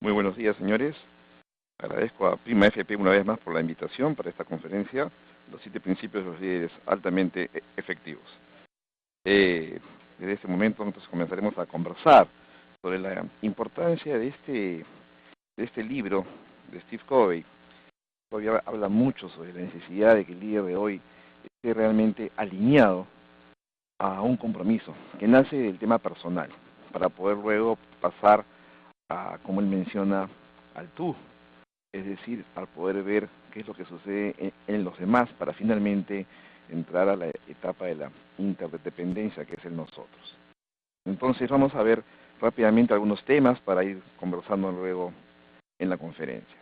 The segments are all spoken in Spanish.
Muy buenos días, señores. Agradezco a Prima FP una vez más por la invitación para esta conferencia, los 7 principios de los líderes altamente efectivos. Desde este momento nosotros comenzaremos a conversar sobre la importancia de este libro de Steve Covey. Todavía habla mucho sobre la necesidad de que el líder de hoy esté realmente alineado a un compromiso que nace del tema personal, para poder luego pasar a, como él menciona, al tú, es decir, al poder ver qué es lo que sucede en los demás para finalmente entrar a la etapa de la interdependencia, que es el nosotros. Entonces vamos a ver rápidamente algunos temas para ir conversando luego en la conferencia.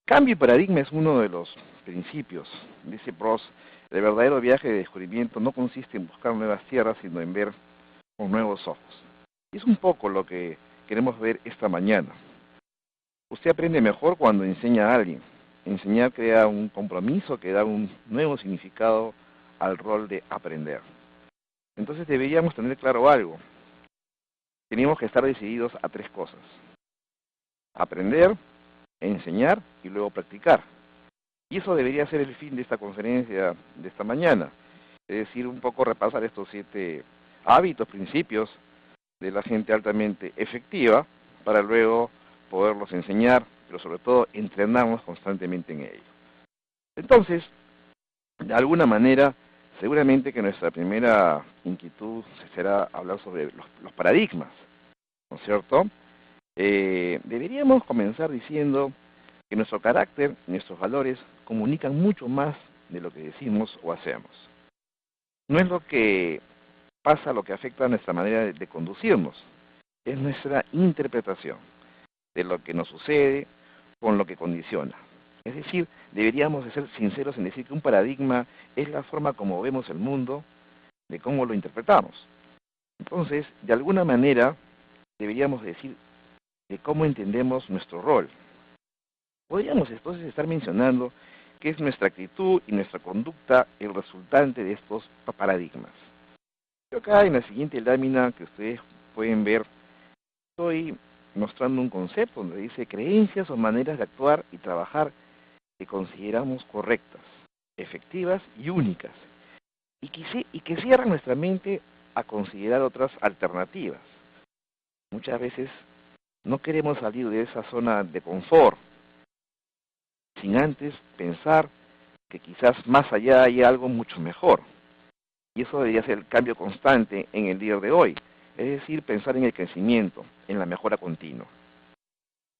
Cambio y paradigma es uno de los principios. Dice Prost, el verdadero viaje de descubrimiento no consiste en buscar nuevas tierras, sino en ver con nuevos ojos. Y es un poco lo que queremos ver esta mañana. Usted aprende mejor cuando enseña a alguien. Enseñar crea un compromiso que da un nuevo significado al rol de aprender. Entonces deberíamos tener claro algo. Tenemos que estar decididos a 3 cosas. Aprender, enseñar y luego practicar. Y eso debería ser el fin de esta conferencia de esta mañana. Es decir, un poco repasar estos 7 hábitos, principios de la gente altamente efectiva para luego poderlos enseñar, pero sobre todo entrenarnos constantemente en ello. Entonces, de alguna manera, seguramente que nuestra primera inquietud será hablar sobre los paradigmas, ¿no es cierto? Deberíamos comenzar diciendo que nuestro carácter, nuestros valores, comunican mucho más de lo que decimos o hacemos. No es lo que pasa lo que afecta a nuestra manera de conducirnos, es nuestra interpretación de lo que nos sucede con lo que condiciona. Es decir, deberíamos de ser sinceros en decir que un paradigma es la forma como vemos el mundo, de cómo lo interpretamos. Entonces, de alguna manera, deberíamos decir de cómo entendemos nuestro rol. Podríamos entonces estar mencionando que es nuestra actitud y nuestra conducta el resultante de estos paradigmas. Yo acá en la siguiente lámina que ustedes pueden ver, estoy mostrando un concepto donde dice creencias o maneras de actuar y trabajar que consideramos correctas, efectivas y únicas, y que cierran nuestra mente a considerar otras alternativas. Muchas veces no queremos salir de esa zona de confort, sin antes pensar que quizás más allá hay algo mucho mejor. Y eso debería ser el cambio constante en el día de hoy, es decir, pensar en el crecimiento, en la mejora continua.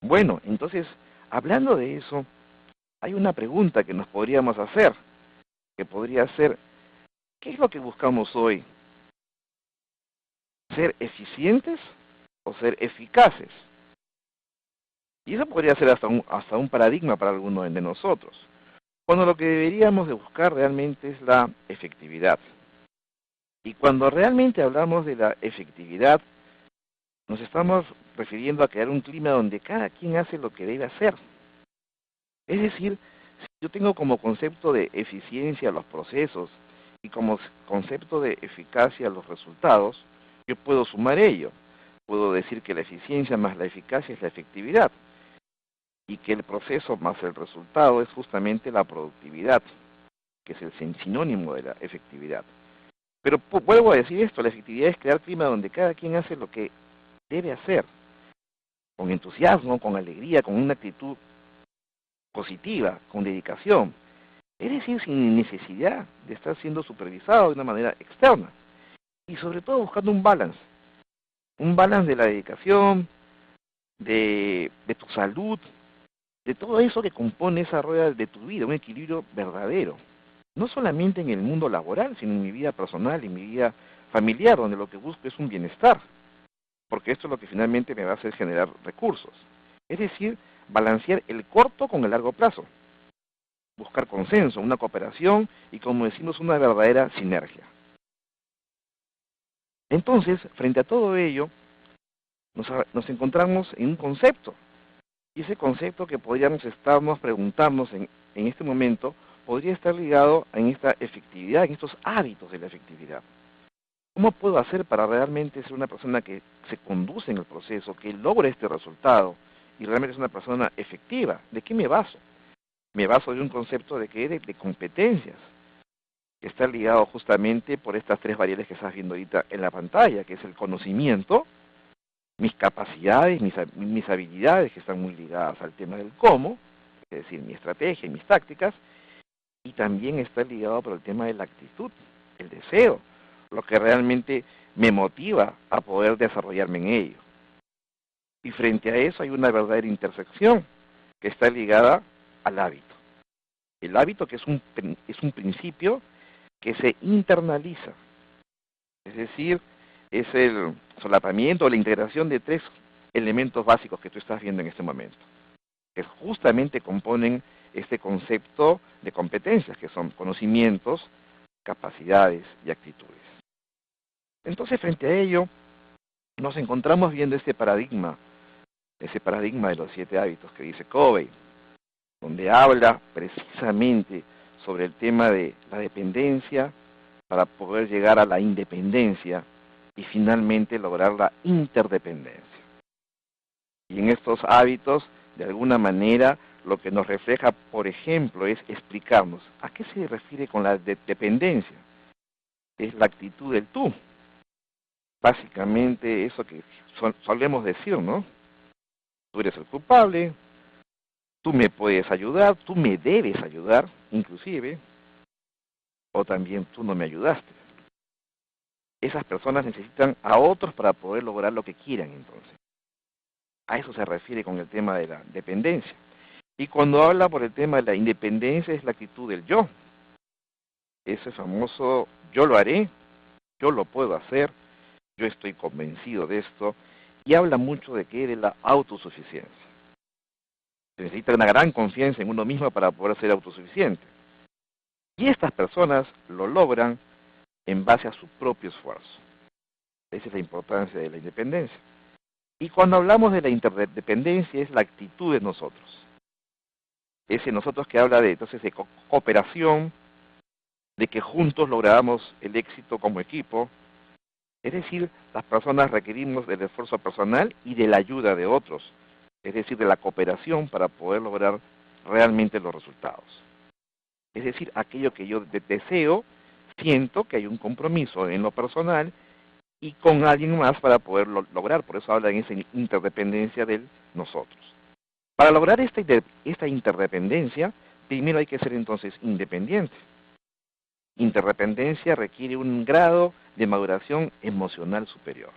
Bueno, entonces, hablando de eso, hay una pregunta que nos podríamos hacer, que podría ser, ¿qué es lo que buscamos hoy? ¿Ser eficientes o ser eficaces? Y eso podría ser hasta un paradigma para algunos de nosotros. Cuando lo que deberíamos de buscar realmente es la efectividad. Y cuando realmente hablamos de la efectividad, nos estamos refiriendo a crear un clima donde cada quien hace lo que debe hacer. Es decir, si yo tengo como concepto de eficiencia los procesos y como concepto de eficacia los resultados, yo puedo sumar ello. Puedo decir que la eficiencia más la eficacia es la efectividad y que el proceso más el resultado es justamente la productividad, que es el sinónimo de la efectividad. Pero vuelvo a decir esto, la efectividad es crear clima donde cada quien hace lo que debe hacer, con entusiasmo, con alegría, con una actitud positiva, con dedicación. Es decir, sin necesidad de estar siendo supervisado de una manera externa. Y sobre todo buscando un balance de la dedicación, de tu salud, de todo eso que compone esa rueda de tu vida, un equilibrio verdadero. No solamente en el mundo laboral, sino en mi vida personal, en mi vida familiar, donde lo que busco es un bienestar, porque esto es lo que finalmente me va a hacer generar recursos. Es decir, balancear el corto con el largo plazo, buscar consenso, una cooperación y, como decimos, una verdadera sinergia. Entonces, frente a todo ello, nos encontramos en un concepto, y ese concepto que podríamos estarnos preguntarnos en este momento, podría estar ligado en esta efectividad, en estos hábitos de la efectividad. ¿Cómo puedo hacer para realmente ser una persona que se conduce en el proceso, que logra este resultado y realmente es una persona efectiva. ¿De qué me baso? Me baso de un concepto de que de competencias, que está ligado justamente por estas tres variables que estás viendo ahorita en la pantalla, que es el conocimiento, mis capacidades, mis habilidades, que están muy ligadas al tema del cómo, es decir, mi estrategia y mis tácticas, y también está ligado por el tema de la actitud, el deseo, lo que realmente me motiva a poder desarrollarme en ello. Y frente a eso hay una verdadera intersección que está ligada al hábito. El hábito que es un principio que se internaliza, es decir, es el solapamiento o la integración de tres elementos básicos que tú estás viendo en este momento, que justamente componen este concepto de competencias, que son conocimientos, capacidades y actitudes. Entonces, frente a ello, nos encontramos viendo ese paradigma de los 7 hábitos que dice Covey, donde habla precisamente sobre el tema de la dependencia para poder llegar a la independencia y finalmente lograr la interdependencia. Y en estos hábitos, de alguna manera, lo que nos refleja, por ejemplo, es explicarnos a qué se refiere con la dependencia. Es la actitud del tú. Básicamente eso que solemos decir, ¿no? Tú eres el culpable, tú me puedes ayudar, tú me debes ayudar, inclusive, o también tú no me ayudaste. Esas personas necesitan a otros para poder lograr lo que quieran, entonces. A eso se refiere con el tema de la dependencia. Y cuando habla por el tema de la independencia es la actitud del yo. Ese famoso yo lo haré, yo lo puedo hacer, yo estoy convencido de esto. Y habla mucho de que de la autosuficiencia. Se necesita una gran confianza en uno mismo para poder ser autosuficiente. Y estas personas lo logran en base a su propio esfuerzo. Esa es la importancia de la independencia. Y cuando hablamos de la interdependencia es la actitud de nosotros. Ese nosotros que habla de entonces de cooperación, de que juntos logramos el éxito como equipo. Es decir, las personas requerimos del esfuerzo personal y de la ayuda de otros. Es decir, de la cooperación para poder lograr realmente los resultados. Es decir, aquello que yo deseo, siento que hay un compromiso en lo personal y con alguien más para poderlo lograr. Por eso habla en esa interdependencia de nosotros. Para lograr esta interdependencia, primero hay que ser entonces independiente. Interdependencia requiere un grado de maduración emocional superior.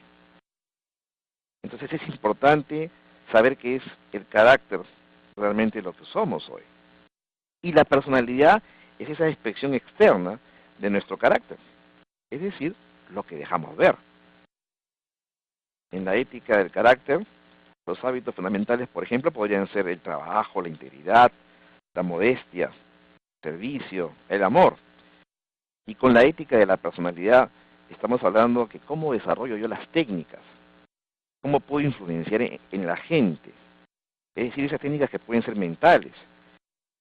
Entonces es importante saber qué es el carácter, realmente lo que somos hoy. Y la personalidad es esa expresión externa de nuestro carácter, es decir, lo que dejamos ver. En la ética del carácter, los hábitos fundamentales, por ejemplo, podrían ser el trabajo, la integridad, la modestia, el servicio, el amor. Y con la ética de la personalidad, estamos hablando que cómo desarrollo yo las técnicas, cómo puedo influenciar en la gente. Es decir, esas técnicas que pueden ser mentales,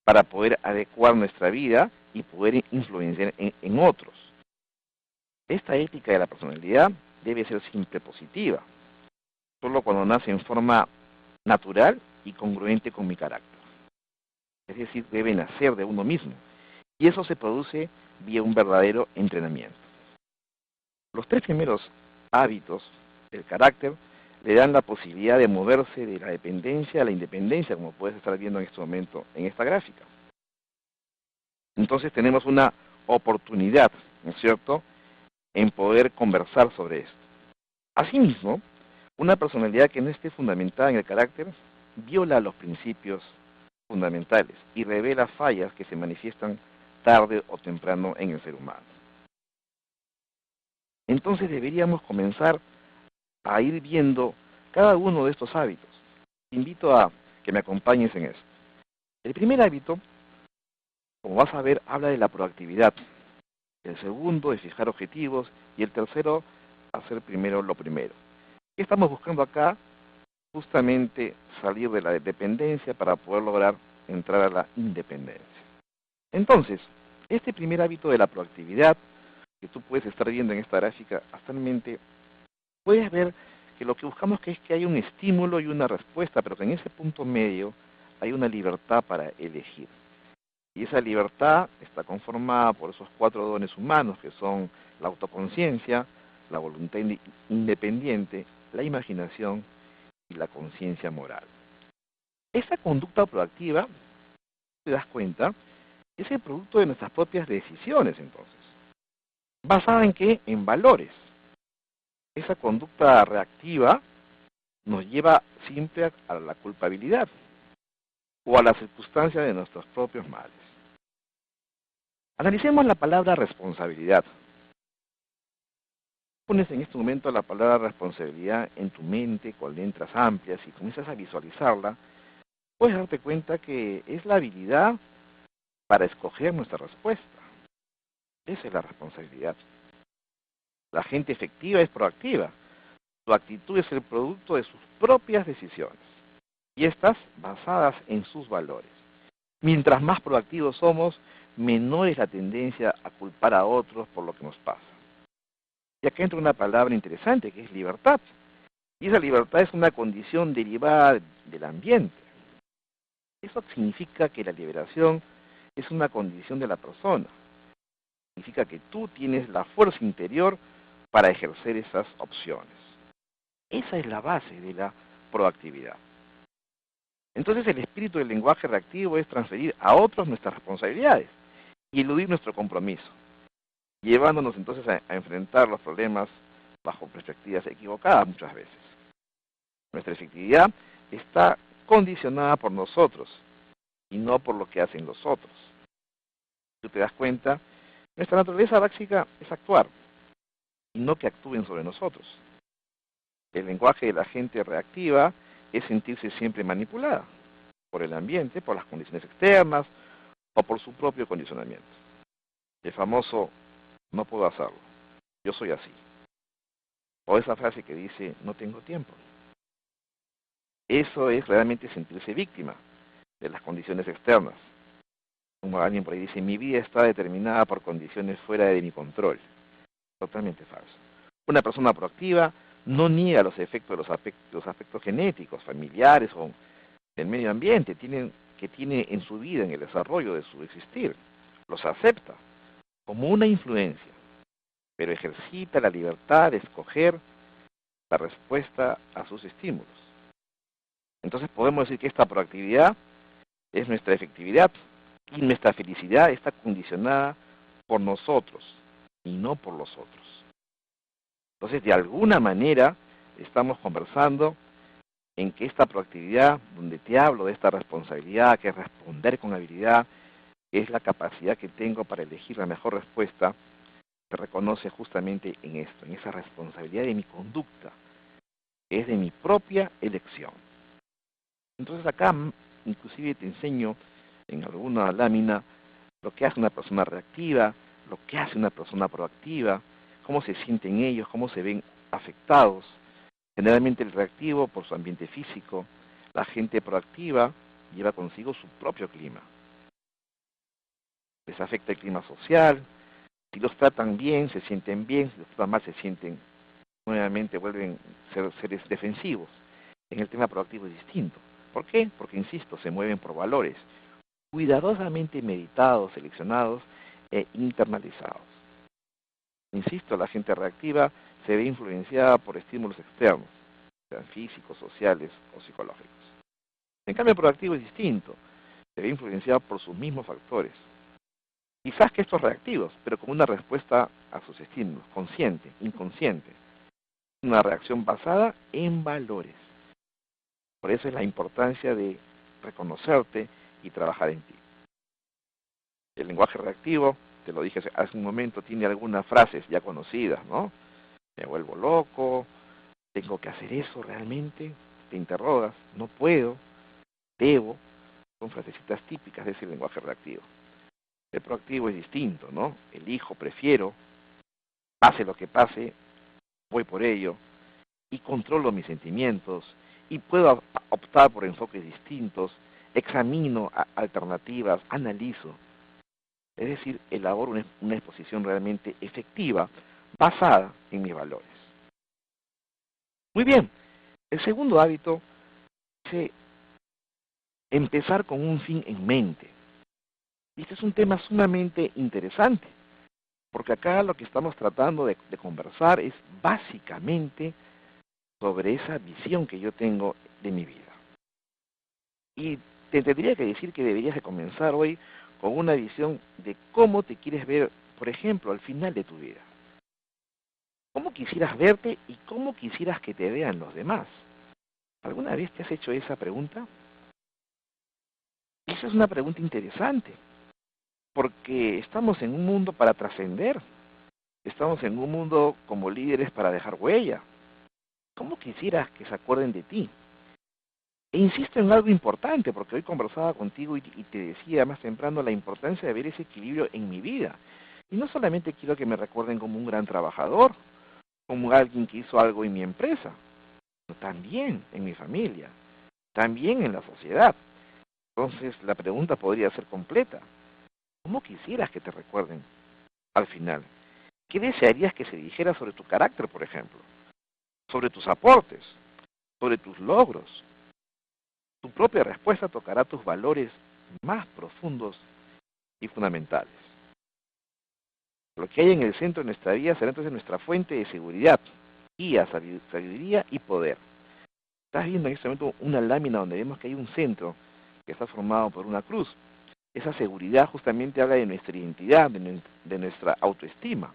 para poder adecuar nuestra vida y poder influenciar en otros. Esta ética de la personalidad debe ser siempre positiva, solo cuando nace en forma natural y congruente con mi carácter. Es decir, debe nacer de uno mismo. Y eso se produce vía un verdadero entrenamiento. Los 3 primeros hábitos del carácter le dan la posibilidad de moverse de la dependencia a la independencia, como puedes estar viendo en este momento en esta gráfica. Entonces tenemos una oportunidad, ¿no es cierto?, en poder conversar sobre esto. Asimismo, una personalidad que no esté fundamentada en el carácter viola los principios fundamentales y revela fallas que se manifiestan tarde o temprano en el ser humano. Entonces deberíamos comenzar a ir viendo cada uno de estos hábitos. Te invito a que me acompañes en esto. El primer hábito, como vas a ver, habla de la proactividad. El segundo es fijar objetivos y el tercero, hacer primero lo primero. ¿Qué estamos buscando acá? Justamente salir de la dependencia para poder lograr entrar a la independencia. Entonces, este primer hábito de la proactividad, que tú puedes estar viendo en esta gráfica actualmente, puedes ver que lo que buscamos es que haya un estímulo y una respuesta, pero que en ese punto medio hay una libertad para elegir. Y esa libertad está conformada por esos 4 dones humanos, que son la autoconciencia, la voluntad independiente, la imaginación y la conciencia moral. Esa conducta proactiva, te das cuenta, es el producto de nuestras propias decisiones entonces. ¿Basada en qué? En valores. Esa conducta reactiva nos lleva siempre a la culpabilidad o a la circunstancia de nuestros propios males. Analicemos la palabra responsabilidad. Pones en este momento la palabra responsabilidad en tu mente con letras amplias y comienzas a visualizarla, puedes darte cuenta que es la habilidad para escoger nuestra respuesta. Esa es la responsabilidad. La gente efectiva es proactiva. Su actitud es el producto de sus propias decisiones y estas basadas en sus valores. Mientras más proactivos somos, menor es la tendencia a culpar a otros por lo que nos pasa. Y acá entra una palabra interesante que es libertad. Y esa libertad es una condición derivada del ambiente. Eso significa que la liberación es una condición de la persona. Significa que tú tienes la fuerza interior para ejercer esas opciones. Esa es la base de la proactividad. Entonces el espíritu del lenguaje reactivo es transferir a otros nuestras responsabilidades y eludir nuestro compromiso, llevándonos entonces a enfrentar los problemas bajo perspectivas equivocadas muchas veces. Nuestra efectividad está condicionada por nosotros y no por lo que hacen los otros. Si tú te das cuenta, nuestra naturaleza básica es actuar y no que actúen sobre nosotros. El lenguaje de la gente reactiva es sentirse siempre manipulada por el ambiente, por las condiciones externas o por su propio condicionamiento. El famoso no puedo hacerlo, yo soy así. O esa frase que dice no tengo tiempo. Eso es realmente sentirse víctima de las condiciones externas. Como alguien por ahí dice, mi vida está determinada por condiciones fuera de mi control. Totalmente falso. Una persona proactiva no niega los efectos de los aspectos genéticos, familiares o del medio ambiente que tiene en su vida, en el desarrollo de su existir. Los acepta como una influencia, pero ejercita la libertad de escoger la respuesta a sus estímulos. Entonces podemos decir que esta proactividad es nuestra efectividad y nuestra felicidad está condicionada por nosotros y no por los otros. Entonces, de alguna manera, estamos conversando en que esta proactividad, donde te hablo de esta responsabilidad, que es responder con habilidad, es la capacidad que tengo para elegir la mejor respuesta, se reconoce justamente en esto, en esa responsabilidad de mi conducta, es de mi propia elección. Entonces acá, inclusive te enseño en alguna lámina lo que hace una persona reactiva, lo que hace una persona proactiva, cómo se sienten ellos, cómo se ven afectados. Generalmente el reactivo por su ambiente físico, la gente proactiva lleva consigo su propio clima. Les afecta el clima social, si los tratan bien, se sienten bien, si los tratan mal, se sienten, nuevamente vuelven a ser seres defensivos. En el tema proactivo es distinto. ¿Por qué? Porque, insisto, se mueven por valores, cuidadosamente meditados, seleccionados e internalizados. Insisto, la gente reactiva se ve influenciada por estímulos externos, sean físicos, sociales o psicológicos. En cambio, el proactivo es distinto, se ve influenciado por sus mismos factores. Quizás que estos reactivos, pero con una respuesta a sus estímulos, consciente, inconsciente, una reacción basada en valores. Por eso es la importancia de reconocerte y trabajar en ti. El lenguaje reactivo, te lo dije hace un momento, tiene algunas frases ya conocidas, ¿no? Me vuelvo loco, tengo que hacer eso realmente, te interrogas, no puedo, debo, son frasecitas típicas de ese lenguaje reactivo. El proactivo es distinto, ¿no? Elijo, prefiero, pase lo que pase, voy por ello, y controlo mis sentimientos, y puedo optar por enfoques distintos, examino alternativas, analizo. Es decir, elaboro una exposición realmente efectiva, basada en mis valores. Muy bien, el segundo hábito es empezar con un fin en mente. Y este es un tema sumamente interesante, porque acá lo que estamos tratando de conversar es básicamente sobre esa visión que yo tengo de mi vida. Y te tendría que decir que deberías de comenzar hoy con una visión de cómo te quieres ver, por ejemplo, al final de tu vida. ¿Cómo quisieras verte y cómo quisieras que te vean los demás? ¿Alguna vez te has hecho esa pregunta? Esa es una pregunta interesante, porque estamos en un mundo para trascender, estamos en un mundo como líderes para dejar huella. ¿Cómo quisieras que se acuerden de ti? E insisto en algo importante, porque hoy conversaba contigo y te decía más temprano la importancia de ver ese equilibrio en mi vida. Y no solamente quiero que me recuerden como un gran trabajador, como alguien que hizo algo en mi empresa, sino también en mi familia, también en la sociedad. Entonces la pregunta podría ser completa. ¿Cómo quisieras que te recuerden al final? ¿Qué desearías que se dijera sobre tu carácter, por ejemplo? Sobre tus aportes, sobre tus logros. Tu propia respuesta tocará tus valores más profundos y fundamentales. Lo que hay en el centro de nuestra vida será entonces nuestra fuente de seguridad, guía, sabiduría y poder. Estás viendo en este momento una lámina donde vemos que hay un centro que está formado por una cruz. Esa seguridad justamente habla de nuestra identidad, de nuestra autoestima.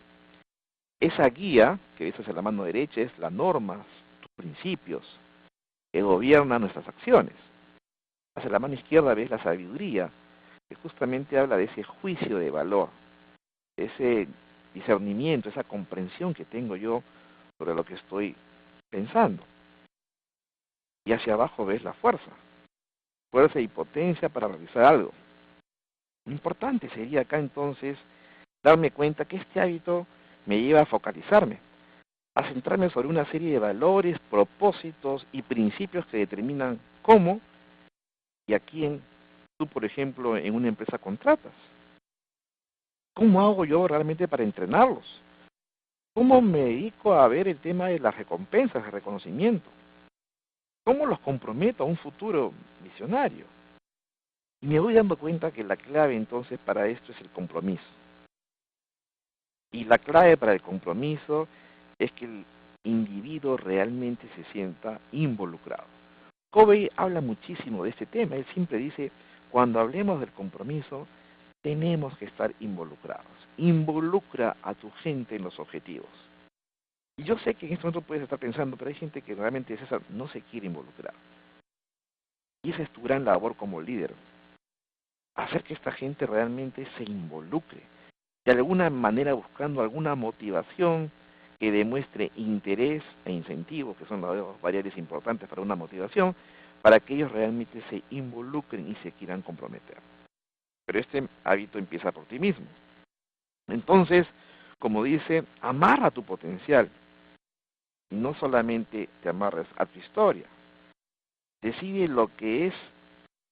Esa guía que ves hacia la mano derecha es las normas, tus principios, que gobiernan nuestras acciones. Hacia la mano izquierda ves la sabiduría, que justamente habla de ese juicio de valor, ese discernimiento, esa comprensión que tengo yo sobre lo que estoy pensando. Y hacia abajo ves la fuerza, fuerza y potencia para realizar algo. Lo importante sería acá entonces darme cuenta que este hábito me lleva a focalizarme, a centrarme sobre una serie de valores, propósitos y principios que determinan cómo y a quién tú, por ejemplo, en una empresa contratas. ¿Cómo hago yo realmente para entrenarlos? ¿Cómo me dedico a ver el tema de las recompensas, el reconocimiento? ¿Cómo los comprometo a un futuro visionario? Y me voy dando cuenta que la clave entonces para esto es el compromiso. Y la clave para el compromiso es que el individuo realmente se sienta involucrado. Covey habla muchísimo de este tema. Él siempre dice, cuando hablemos del compromiso, tenemos que estar involucrados. Involucra a tu gente en los objetivos. Y yo sé que en este momento puedes estar pensando, pero hay gente que realmente César no se quiere involucrar. Y esa es tu gran labor como líder. Hacer que esta gente realmente se involucre. De alguna manera buscando alguna motivación que demuestre interés e incentivo, que son las dos variables importantes para una motivación, para que ellos realmente se involucren y se quieran comprometer. Pero este hábito empieza por ti mismo. Entonces, como dice, amarra tu potencial. Y no solamente te amarres a tu historia. Decide lo que es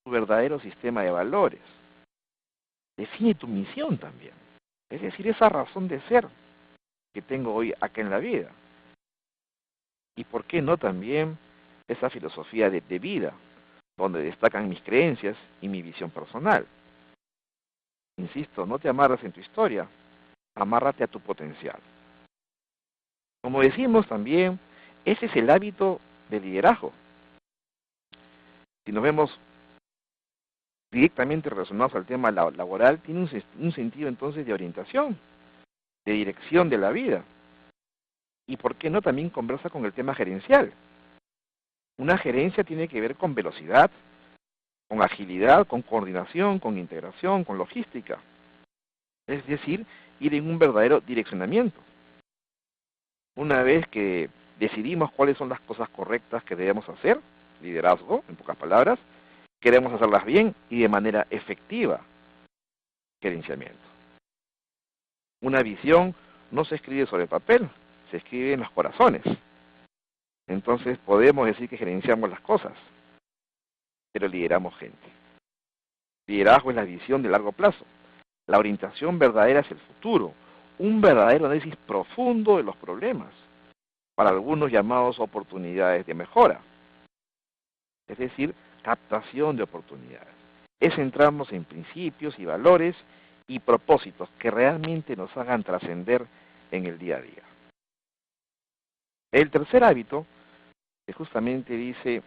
tu verdadero sistema de valores. Define tu misión también. Es decir, esa razón de ser que tengo hoy acá en la vida. Y por qué no también esa filosofía de vida, donde destacan mis creencias y mi visión personal. Insisto, no te amarras en tu historia, amárrate a tu potencial. Como decimos también, ese es el hábito de liderazgo. Si nos vemos directamente relacionados al tema laboral, tiene un sentido entonces de orientación, de dirección de la vida. Y por qué no también conversa con el tema gerencial. Una gerencia tiene que ver con velocidad, con agilidad, con coordinación, con integración, con logística. Es decir, ir en un verdadero direccionamiento. Una vez que decidimos cuáles son las cosas correctas que debemos hacer, liderazgo, en pocas palabras, queremos hacerlas bien y de manera efectiva, gerenciamiento. Una visión no se escribe sobre papel, se escribe en los corazones. Entonces podemos decir que gerenciamos las cosas, pero lideramos gente. Liderazgo es la visión de largo plazo. La orientación verdadera es el futuro, un verdadero análisis profundo de los problemas. para algunos llamados oportunidades de mejora, es decir, captación de oportunidades. Es centrarnos en principios y valores y propósitos que realmente nos hagan trascender en el día a día. El tercer hábito, que justamente dice,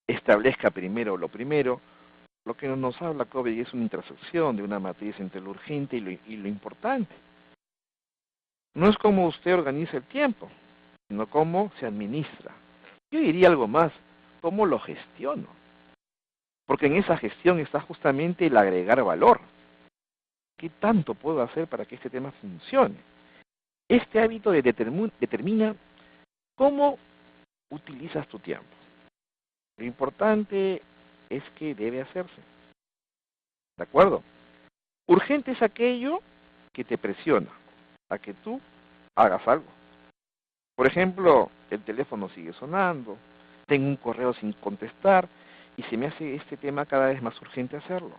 establezca primero, lo que nos habla Covey es una intersección de una matriz entre lo urgente y lo importante. No es cómo usted organiza el tiempo, sino cómo se administra. Yo diría algo más, cómo lo gestiono. Porque en esa gestión está justamente el agregar valor. ¿Qué tanto puedo hacer para que este tema funcione? Este hábito determina cómo utilizas tu tiempo. Lo importante es que debe hacerse. ¿De acuerdo? Urgente es aquello que te presiona a que tú hagas algo. Por ejemplo, el teléfono sigue sonando, tengo un correo sin contestar y se me hace este tema cada vez más urgente hacerlo.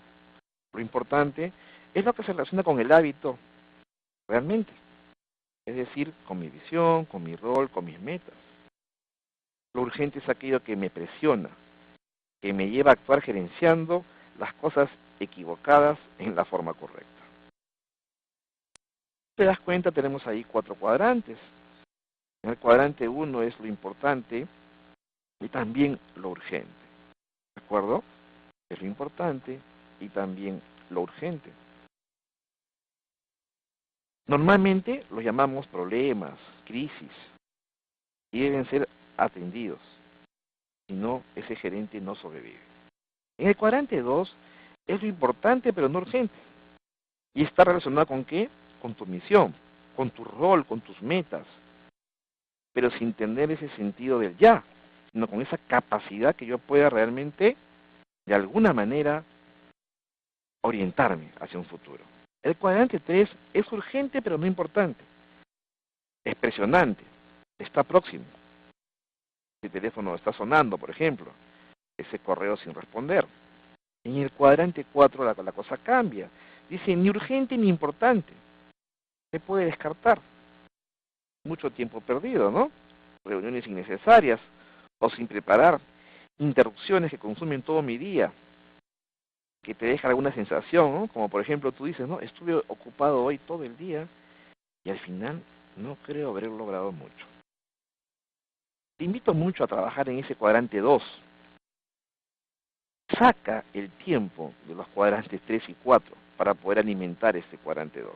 Lo importante es lo que se relaciona con el hábito realmente, es decir, con mi visión, con mi rol, con mis metas. Lo urgente es aquello que me presiona, que me lleva a actuar gerenciando las cosas equivocadas en la forma correcta. Te das cuenta, tenemos ahí 4 cuadrantes. En el cuadrante 1 es lo importante y también lo urgente. ¿De acuerdo? Es lo importante y también lo urgente. Normalmente los llamamos problemas, crisis, y deben ser atendidos. Si no, ese gerente no sobrevive. En el cuadrante 2 es lo importante pero no urgente. ¿Y está relacionado con qué? Con tu misión, con tu rol, con tus metas. Pero sin tener ese sentido del ya, sino con esa capacidad que yo pueda realmente, de alguna manera, orientarme hacia un futuro. El cuadrante 3 es urgente pero no importante. Es presionante, está próximo. El teléfono está sonando, por ejemplo, ese correo sin responder. En el cuadrante 4 la cosa cambia. Dice ni urgente ni importante. Se puede descartar. Mucho tiempo perdido, ¿no? Reuniones innecesarias o sin preparar. Interrupciones que consumen todo mi día, que te deja alguna sensación, ¿no? Como por ejemplo tú dices, ¿no? Estuve ocupado hoy todo el día y al final no creo haber logrado mucho. Te invito mucho a trabajar en ese cuadrante 2. Saca el tiempo de los cuadrantes 3 y 4 para poder alimentar este cuadrante 2.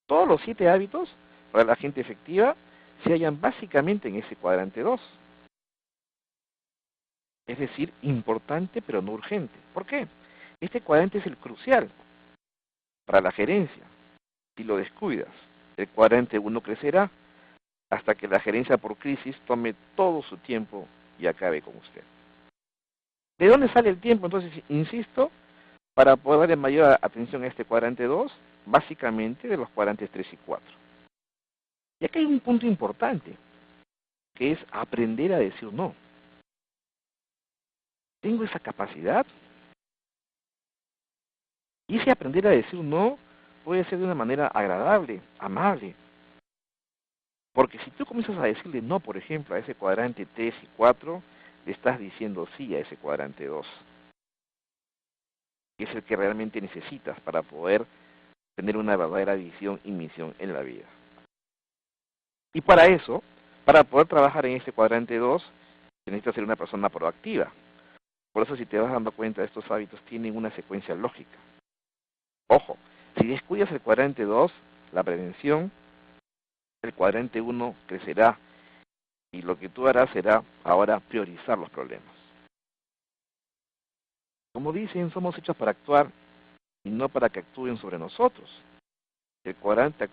Todos los 7 hábitos para la gente efectiva se hallan básicamente en ese cuadrante 2. Es decir, importante pero no urgente. ¿Por qué? Este cuadrante es el crucial para la gerencia. Si lo descuidas, el cuadrante 1 crecerá hasta que la gerencia por crisis tome todo su tiempo y acabe con usted. ¿De dónde sale el tiempo? Entonces, insisto, para poder darle mayor atención a este cuadrante 2, básicamente de los cuadrantes 3 y 4. Y aquí hay un punto importante, que es aprender a decir no. ¿Tengo esa capacidad? Y ese aprender a decir no puede ser de una manera agradable, amable. Porque si tú comienzas a decirle no, por ejemplo, a ese cuadrante 3 y 4, le estás diciendo sí a ese cuadrante 2, que es el que realmente necesitas para poder tener una verdadera visión y misión en la vida. Y para eso, para poder trabajar en este cuadrante 2, necesitas ser una persona proactiva. Por eso, si te vas dando cuenta, estos hábitos tienen una secuencia lógica. Ojo, si descuidas el cuadrante 2, la prevención, el cuadrante 1 crecerá y lo que tú harás será ahora priorizar los problemas. Como dicen, somos hechos para actuar y no para que actúen sobre nosotros. El cuadrante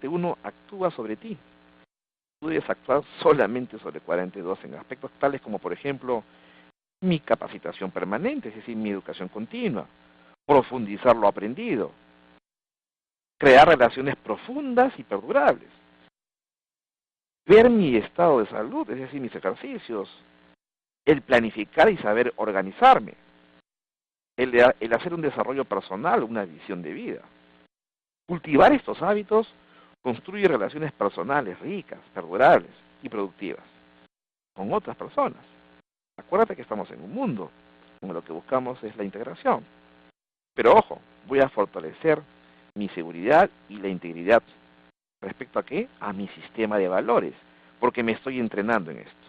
1 actúa sobre ti. Tú debes actuar solamente sobre el cuadrante 2 en aspectos tales como, por ejemplo, mi capacitación permanente, es decir, mi educación continua, profundizar lo aprendido, crear relaciones profundas y perdurables, ver mi estado de salud, es decir, mis ejercicios, el planificar y saber organizarme, el hacer un desarrollo personal, una visión de vida. Cultivar estos hábitos Construye relaciones personales ricas, perdurables y productivas con otras personas. Acuérdate que estamos en un mundo donde lo que buscamos es la integración. Pero ojo, voy a fortalecer mi seguridad y la integridad. ¿Respecto a qué? A mi sistema de valores, porque me estoy entrenando en esto.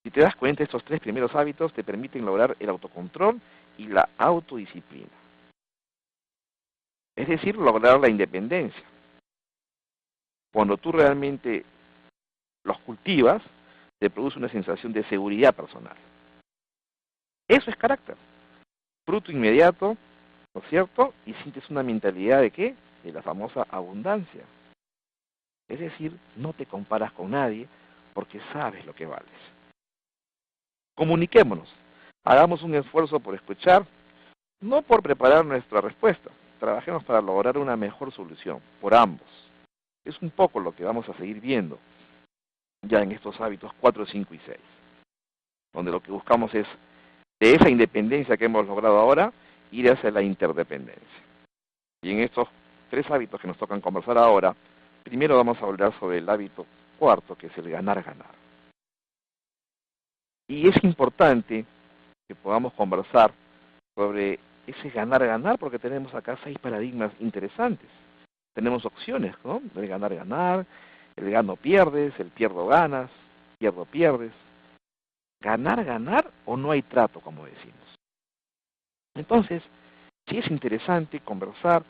Si te das cuenta, estos tres primeros hábitos te permiten lograr el autocontrol y la autodisciplina. Es decir, lograr la independencia. Cuando tú realmente los cultivas, te produce una sensación de seguridad personal. Eso es carácter. Fruto inmediato, ¿no es cierto? Y sientes una mentalidad de ¿qué? De la famosa abundancia. Es decir, no te comparas con nadie porque sabes lo que vales. Comuniquémonos. Hagamos un esfuerzo por escuchar, no por preparar nuestra respuesta. Trabajemos para lograr una mejor solución, por ambos. Es un poco lo que vamos a seguir viendo ya en estos hábitos 4, 5 y 6, donde lo que buscamos es, de esa independencia que hemos logrado ahora, ir hacia la interdependencia. Y en estos tres hábitos que nos tocan conversar ahora, primero vamos a hablar sobre el hábito cuarto, que es el ganar-ganar. Y es importante que podamos conversar sobre ese ganar-ganar, porque tenemos acá 6 paradigmas interesantes. Tenemos opciones, ¿no? El ganar-ganar, el gano-pierdes, el pierdo-ganas, pierdo-pierdes. Ganar-ganar o no hay trato, como decimos. Entonces, sí es interesante conversar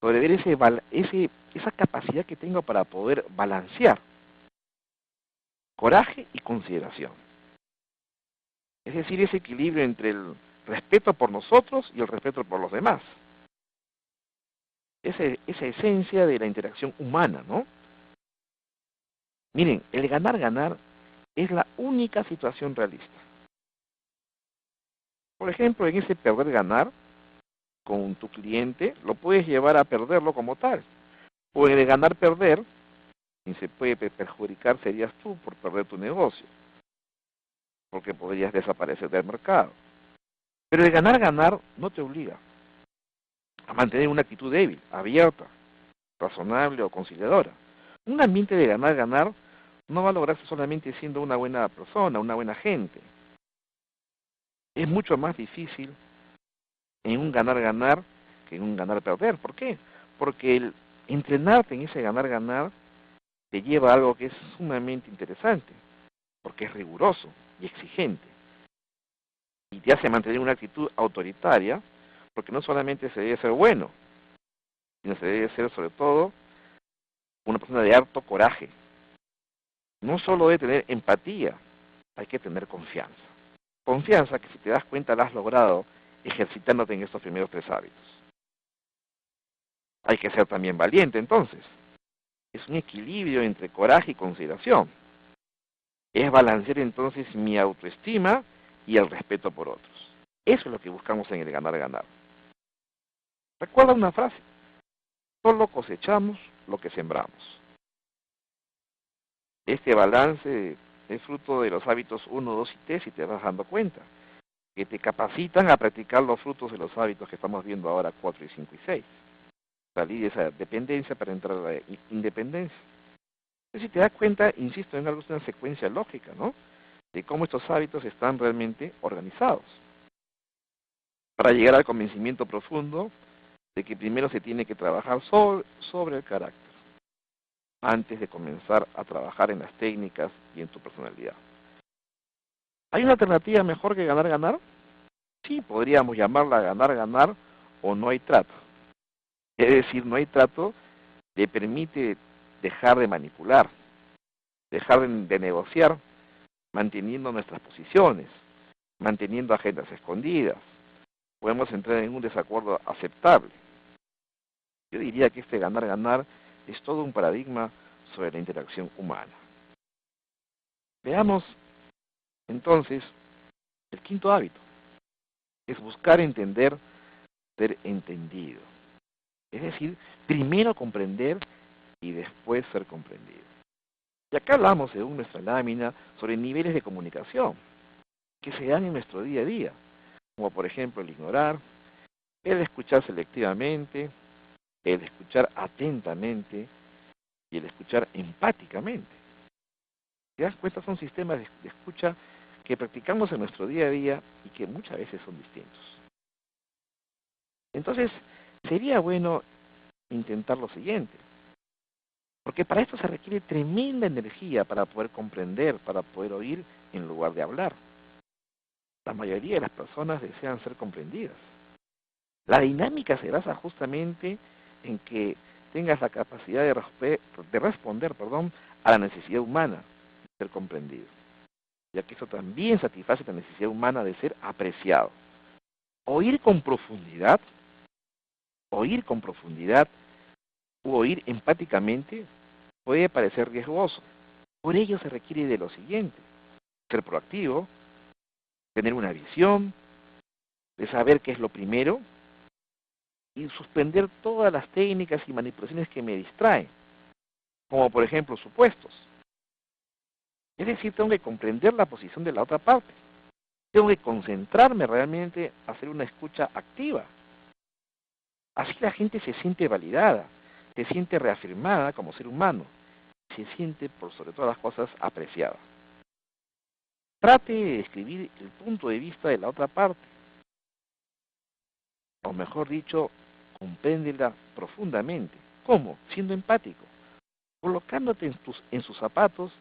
sobre ver esa capacidad que tengo para poder balancear coraje y consideración. Es decir, ese equilibrio entre el respeto por nosotros y el respeto por los demás. Esa esencia de la interacción humana, ¿no? Miren, el ganar-ganar es la única situación realista. Por ejemplo, en ese perder-ganar con tu cliente, lo puedes llevar a perderlo como tal. O en el ganar-perder, quien se puede perjudicar serías tú por perder tu negocio, porque podrías desaparecer del mercado. Pero el ganar-ganar no te obliga a mantener una actitud débil, abierta, razonable o conciliadora. Un ambiente de ganar-ganar no va a lograrse solamente siendo una buena persona, una buena gente. Es mucho más difícil en un ganar-ganar que en un ganar-perder. ¿Por qué? Porque el entrenarte en ese ganar-ganar te lleva a algo que es sumamente interesante, porque es riguroso y exigente. Y te hace mantener una actitud autoritaria, porque no solamente se debe ser bueno, sino se debe ser sobre todo una persona de harto coraje. No solo debe tener empatía, hay que tener confianza. Confianza que si te das cuenta la has logrado ejercitándote en estos primeros tres hábitos. Hay que ser también valiente entonces. Es un equilibrio entre coraje y consideración. Es balancear entonces mi autoestima y el respeto por otros. Eso es lo que buscamos en el ganar-ganar. Recuerda una frase: solo cosechamos lo que sembramos. Este balance es fruto de los hábitos 1, 2 y 3, si te vas dando cuenta, que te capacitan a practicar los frutos de los hábitos que estamos viendo ahora 4 y 5 y 6. Salir de esa dependencia para entrar a la independencia. Entonces, si te das cuenta, insisto, en algo, es una secuencia lógica, ¿no? De cómo estos hábitos están realmente organizados. Para llegar al convencimiento profundo de que primero se tiene que trabajar sobre el carácter, antes de comenzar a trabajar en las técnicas y en tu personalidad. ¿Hay una alternativa mejor que ganar-ganar? Sí, podríamos llamarla ganar-ganar o no hay trato. Es decir, no hay trato te permite dejar de manipular, dejar de negociar, manteniendo nuestras posiciones, manteniendo agendas escondidas. Podemos entrar en un desacuerdo aceptable. Yo diría que este ganar-ganar es todo un paradigma sobre la interacción humana. Veamos entonces el quinto hábito. Es buscar entender, ser entendido. Es decir, primero comprender y después ser comprendido. Y acá hablamos, según nuestra lámina, sobre niveles de comunicación que se dan en nuestro día a día, como por ejemplo el ignorar, el escuchar selectivamente, el escuchar atentamente y el escuchar empáticamente. ¿Te das cuenta? Son sistemas de escucha que practicamos en nuestro día a día y que muchas veces son distintos. Entonces, sería bueno intentar lo siguiente, porque para esto se requiere tremenda energía para poder comprender, para poder oír en lugar de hablar. La mayoría de las personas desean ser comprendidas. La dinámica se basa justamente en que tengas la capacidad de responder, a la necesidad humana de ser comprendido, ya que eso también satisface la necesidad humana de ser apreciado. Oír con profundidad, oír con profundidad u oír empáticamente puede parecer riesgoso. Por ello se requiere de lo siguiente: ser proactivo, tener una visión, de saber qué es lo primero y suspender todas las técnicas y manipulaciones que me distraen, como por ejemplo supuestos. Es decir, tengo que comprender la posición de la otra parte. Tengo que concentrarme realmente a hacer una escucha activa. Así la gente se siente validada, se siente reafirmada como ser humano, se siente por sobre todas las cosas apreciada. Trate de describir el punto de vista de la otra parte, o mejor dicho, compréndela profundamente. ¿Cómo? Siendo empático, colocándote en sus zapatos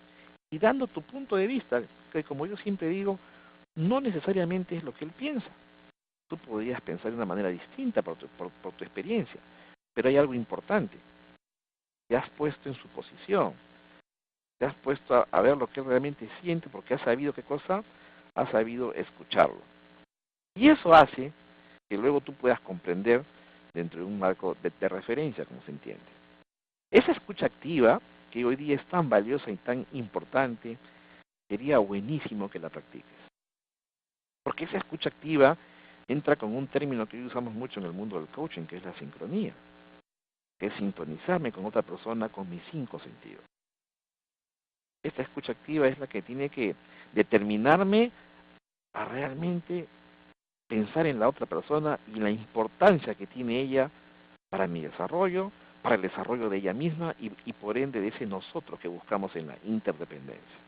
y dando tu punto de vista, que como yo siempre digo, no necesariamente es lo que él piensa. Tú podrías pensar de una manera distinta por tu experiencia, pero hay algo importante. Te has puesto en su posición, te has puesto a ver lo que él realmente siente porque has sabido qué cosa, has sabido escucharlo. Y eso hace que luego tú puedas comprender dentro de un marco de referencia, como se entiende. Esa escucha activa, que hoy día es tan valiosa y tan importante, sería buenísimo que la practiques. Porque esa escucha activa entra con un término que hoy usamos mucho en el mundo del coaching, que es la sincronía, que es sintonizarme con otra persona con mis 5 sentidos. Esta escucha activa es la que tiene que determinarme a realmente pensar en la otra persona y la importancia que tiene ella para mi desarrollo, para el desarrollo de ella misma y por ende de ese nosotros que buscamos en la interdependencia.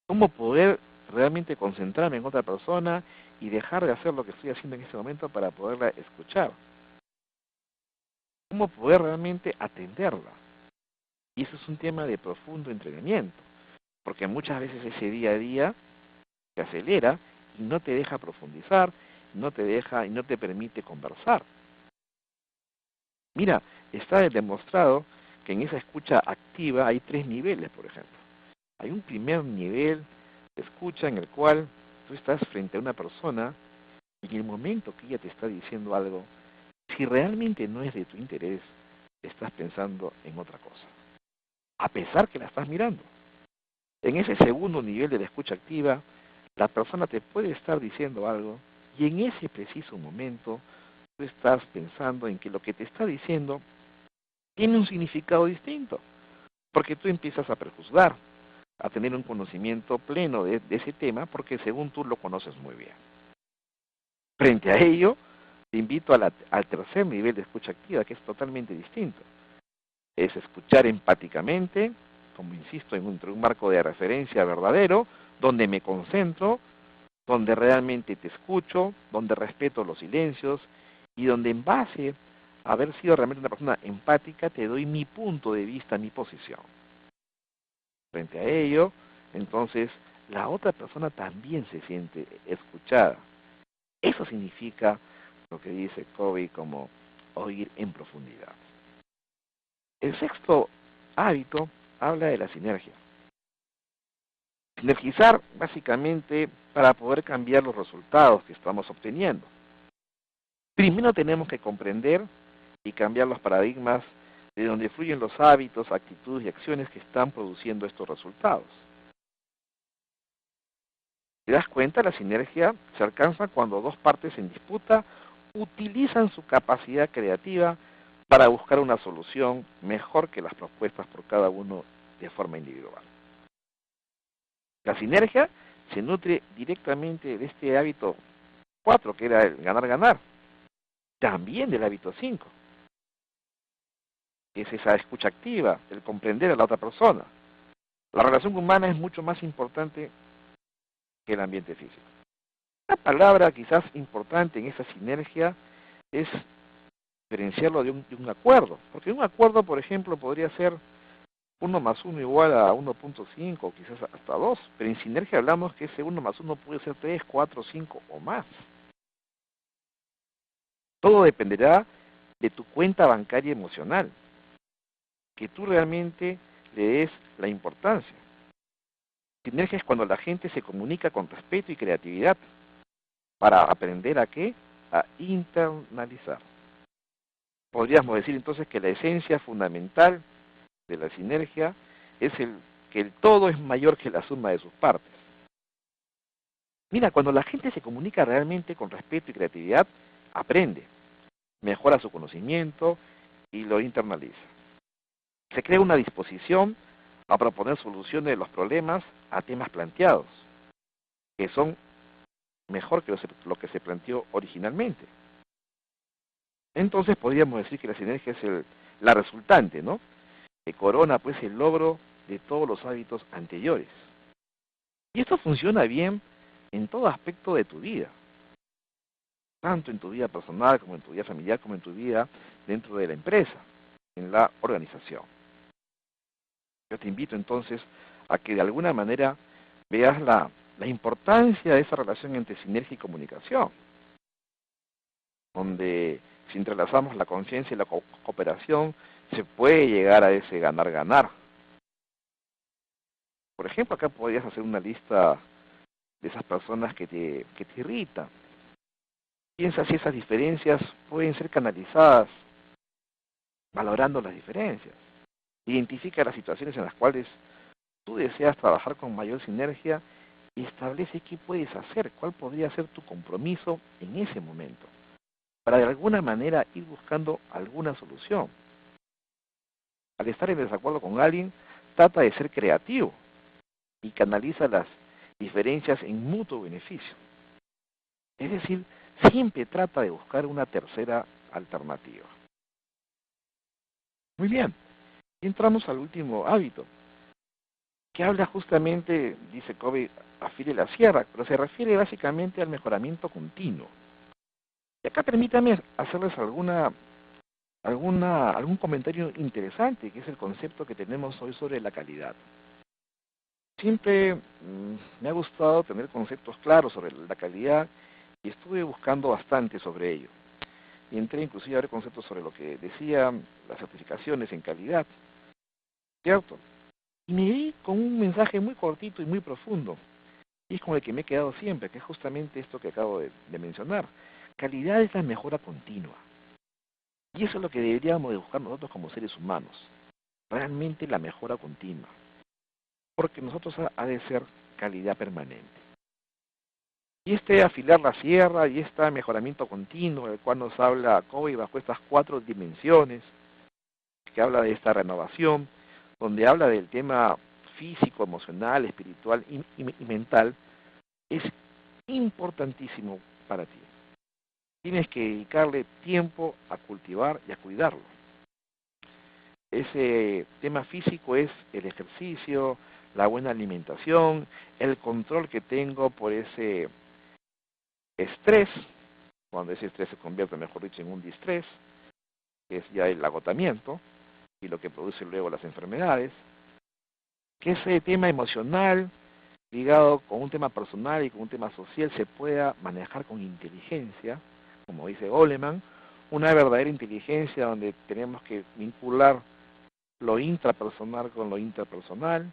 ¿Cómo poder realmente concentrarme en otra persona y dejar de hacer lo que estoy haciendo en este momento para poderla escuchar? ¿Cómo poder realmente atenderla? Y eso es un tema de profundo entrenamiento, porque muchas veces ese día a día se acelera y no te deja profundizar, no te deja y no te permite conversar. Mira, está demostrado que en esa escucha activa hay 3 niveles, por ejemplo. Hay un primer nivel de escucha en el cual tú estás frente a una persona y en el momento que ella te está diciendo algo, si realmente no es de tu interés, estás pensando en otra cosa, a pesar que la estás mirando. En ese segundo nivel de la escucha activa, la persona te puede estar diciendo algo y en ese preciso momento tú estás pensando en que lo que te está diciendo tiene un significado distinto, porque tú empiezas a prejuzgar, a tener un conocimiento pleno de ese tema, porque según tú lo conoces muy bien. Frente a ello, te invito al tercer nivel de escucha activa, que es totalmente distinto. Es escuchar empáticamente, como insisto, entre un marco de referencia verdadero, donde me concentro, donde realmente te escucho, donde respeto los silencios y donde en base a haber sido realmente una persona empática, te doy mi punto de vista, mi posición. Frente a ello, entonces, la otra persona también se siente escuchada. Eso significa lo que dice Covey como oír en profundidad. El sexto hábito habla de la sinergia. Sinergizar básicamente para poder cambiar los resultados que estamos obteniendo. Primero tenemos que comprender y cambiar los paradigmas de donde fluyen los hábitos, actitudes y acciones que están produciendo estos resultados. ¿Te das cuenta? La sinergia se alcanza cuando dos partes en disputa utilizan su capacidad creativa para buscar una solución mejor que las propuestas por cada uno de forma individual. La sinergia se nutre directamente de este hábito 4, que era el ganar-ganar, también del hábito 5. es esa escucha activa, el comprender a la otra persona. La relación humana es mucho más importante que el ambiente físico. Una palabra quizás importante en esa sinergia es diferenciarlo de un acuerdo, porque un acuerdo, por ejemplo, podría ser 1 más 1 igual a 1.5 o quizás hasta 2, pero en sinergia hablamos que ese 1 más 1 puede ser 3, 4, 5 o más. Todo dependerá de tu cuenta bancaria emocional, que tú realmente le des la importancia. Sinergia es cuando la gente se comunica con respeto y creatividad para aprender a qué, a internalizar. Podríamos decir entonces que la esencia fundamental de la sinergia es que el todo es mayor que la suma de sus partes. Mira, cuando la gente se comunica realmente con respeto y creatividad, aprende, mejora su conocimiento y lo internaliza. Se crea una disposición a proponer soluciones de los problemas a temas planteados, que son mejor que lo que se planteó originalmente. Entonces podríamos decir que la sinergia es la resultante, ¿no? Que corona pues el logro de todos los hábitos anteriores. Y esto funciona bien en todo aspecto de tu vida, tanto en tu vida personal como en tu vida familiar, como en tu vida dentro de la empresa, en la organización. Yo te invito entonces a que de alguna manera veas la importancia de esa relación entre sinergia y comunicación, donde si entrelazamos la conciencia y la cooperación, se puede llegar a ese ganar-ganar. Por ejemplo, acá podrías hacer una lista de esas personas que te irritan. Piensa si esas diferencias pueden ser canalizadas valorando las diferencias. Identifica las situaciones en las cuales tú deseas trabajar con mayor sinergia y establece qué puedes hacer, cuál podría ser tu compromiso en ese momento, para de alguna manera ir buscando alguna solución. Al estar en desacuerdo con alguien, trata de ser creativo y canaliza las diferencias en mutuo beneficio. Es decir, siempre trata de buscar una tercera alternativa. Muy bien, y entramos al último hábito, que habla justamente, dice Covey, afile la sierra, pero se refiere básicamente al mejoramiento continuo. Y acá permítame hacerles algún comentario interesante, que es el concepto que tenemos hoy sobre la calidad. Siempre me ha gustado tener conceptos claros sobre la calidad y estuve buscando bastante sobre ello. Y entré inclusive a ver conceptos sobre lo que decían las certificaciones en calidad, ¿cierto? Y me di con un mensaje muy cortito y muy profundo, y es con el que me he quedado siempre, que es justamente esto que acabo de mencionar. Calidad es la mejora continua. Y eso es lo que deberíamos de buscar nosotros como seres humanos, realmente la mejora continua, porque nosotros ha de ser calidad permanente. Y este afilar la sierra y este mejoramiento continuo, del cual nos habla Covey bajo estas 4 dimensiones, que habla de esta renovación, donde habla del tema físico, emocional, espiritual y mental, es importantísimo para ti. Tienes que dedicarle tiempo a cultivar y a cuidarlo. Ese tema físico es el ejercicio, la buena alimentación, el control que tengo por ese estrés, cuando ese estrés se convierte, mejor dicho, en un distrés, que es ya el agotamiento y lo que produce luego las enfermedades, que ese tema emocional ligado con un tema personal y con un tema social se pueda manejar con inteligencia, como dice Goleman, una verdadera inteligencia donde tenemos que vincular lo intrapersonal con lo interpersonal,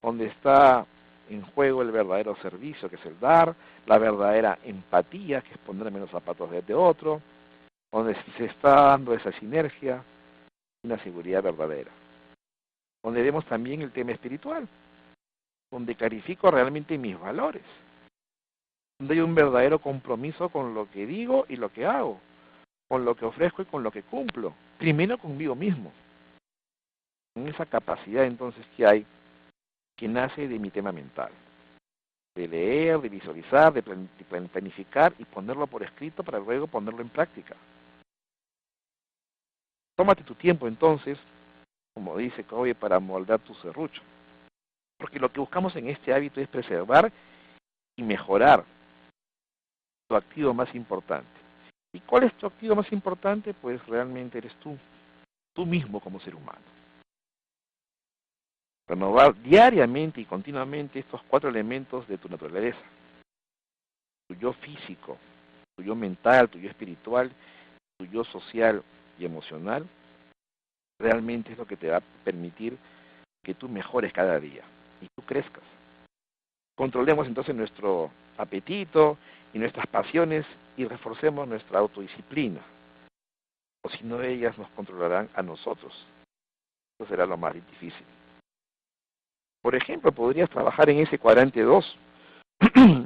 donde está en juego el verdadero servicio, que es el dar, la verdadera empatía, que es ponerme en los zapatos de otro, donde se está dando esa sinergia, una seguridad verdadera. Donde vemos también el tema espiritual, donde clarifico realmente mis valores, donde hay un verdadero compromiso con lo que digo y lo que hago, con lo que ofrezco y con lo que cumplo, primero conmigo mismo, en esa capacidad entonces que hay, que nace de mi tema mental, de leer, de visualizar, de planificar y ponerlo por escrito para luego ponerlo en práctica. Tómate tu tiempo entonces, como dice Covey, para moldar tu serrucho. Porque lo que buscamos en este hábito es preservar y mejorar tu activo más importante. ¿Y cuál es tu activo más importante? Pues realmente eres tú mismo como ser humano. Renovar diariamente y continuamente estos 4 elementos de tu naturaleza. Tu yo físico, tu yo mental, tu yo espiritual, tu yo social y emocional, realmente es lo que te va a permitir que tú mejores cada día y tú crezcas. Controlemos entonces nuestro apetito y nuestras pasiones y reforcemos nuestra autodisciplina. O si no, ellas nos controlarán a nosotros. Eso será lo más difícil. Por ejemplo, podrías trabajar en ese cuadrante 2,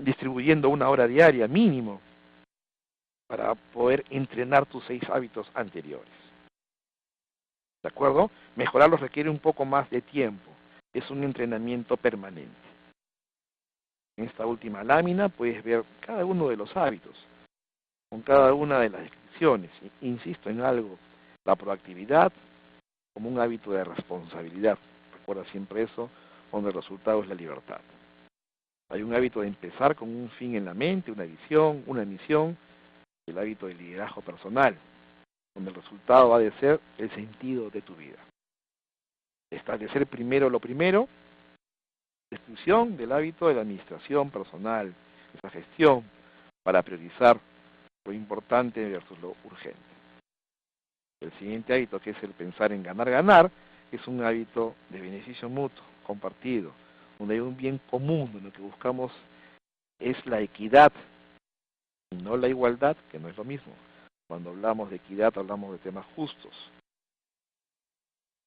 distribuyendo 1 hora diaria mínimo para poder entrenar tus 6 hábitos anteriores. ¿De acuerdo? Mejorarlos requiere un poco más de tiempo. Es un entrenamiento permanente. En esta última lámina puedes ver cada uno de los hábitos, con cada una de las descripciones. Insisto en algo, la proactividad como un hábito de responsabilidad. Recuerda siempre eso, donde el resultado es la libertad. Hay un hábito de empezar con un fin en la mente, una visión, una misión, el hábito de liderazgo personal, donde el resultado ha de ser el sentido de tu vida. Establecer primero lo primero, descripción del hábito de la administración personal, esa gestión para priorizar lo importante versus lo urgente. El siguiente hábito, que es el pensar en ganar, ganar, es un hábito de beneficio mutuo, compartido, donde hay un bien común, donde lo que buscamos es la equidad y no la igualdad, que no es lo mismo. Cuando hablamos de equidad hablamos de temas justos.